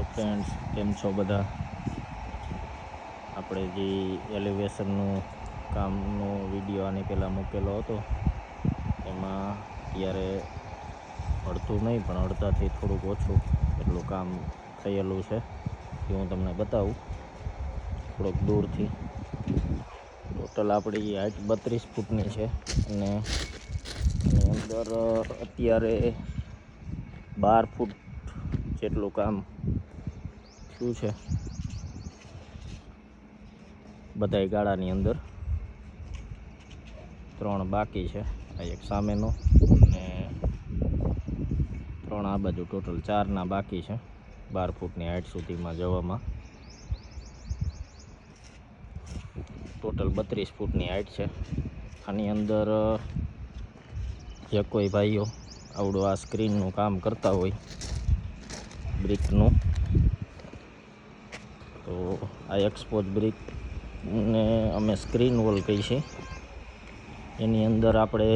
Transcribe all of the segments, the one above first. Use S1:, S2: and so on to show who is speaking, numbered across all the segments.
S1: Hello friends, કેમ છો બધા? આપણે જે એલિવેશનનું કામનો વિડીયો આની પહેલાં મૂકેલો હતો એમાં અત્યારે અડધું નહીં પણ અડધાથી થોડુંક ઓછું એટલું કામ થયેલું છે એ હું તમને બતાવું થોડુંક દૂરથી. ટોટલ આપણી હાઈટ 32 ફૂટની છે અને એની અંદર અત્યારે 12 ફૂટ જેટલું કામ થયું છે બધાય ગાળાની અંદર. 3 બાકી છે, આ એક સામેનો અને 3 આ બાજુ, ટોટલ 4 બાકી છે 12 ફૂટની હાઈટ સુધીમાં જવામાં. ટોટલ 32 ફૂટની હાઈટ છે. આની અંદર જે કોઈ ભાઈઓ આવડું આ સ્ક્રીનનું કામ કરતા હોય બ્રિકનું, તો આ એક્સપોઝ બ્રિકને અમે સ્ક્રીન વોલ કહી છીએ. એની અંદર આપણે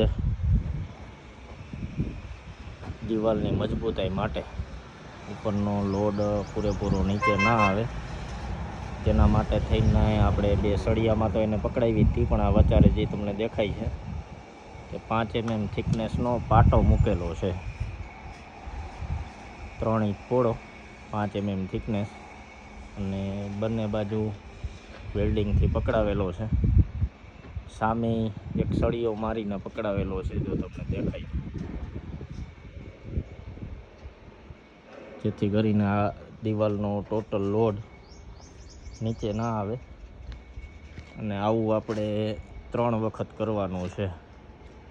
S1: દિવાલની મજબૂતાઈ માટે ઉપરનો લોડ પૂરેપૂરો નીચે ના આવે તેના માટે થઈને આપણે 2 સળિયામાં તો એને પકડાવી હતી, પણ આ વચારે જે તમને દેખાય છે કે 5 mm થિકનેસનો પાટો મૂકેલો છે. 3 ઇંચ પહોળો, 5 mm થિકનેસ, અને બંને બાજુ વેલ્ડિંગથી પકડાવેલો છે. સામે એક સળિયો મારીને પકડાવેલો છે, જો તમને દેખાય, જેથી કરીને આ દિવાલનો ટોટલ લોડ નીચે ના આવે. અને આવું આપણે 3 વખત કરવાનું છે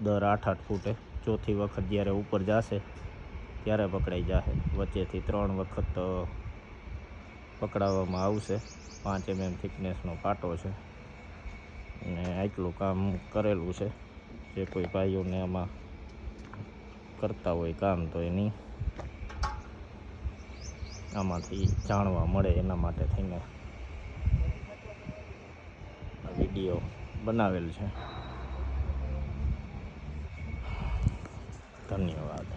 S1: દર 8-8 ફૂટે. ચોથી વખત જ્યારે ઉપર જશે ત્યારે પકડાઈ જશે. વચ્ચેથી 3 વખત પકડાવવામાં આવશે. 5 mm થિકનેસનો પાટો છે અને આટલું કામ કરેલું છે. જે કોઈ ભાઈઓને આમાં કરતા હોય કામ તો એની આમાંથી જાણવા મળે એના માટે થઈને આ વિડીયો બનાવેલ છે. ધન્યવાદ.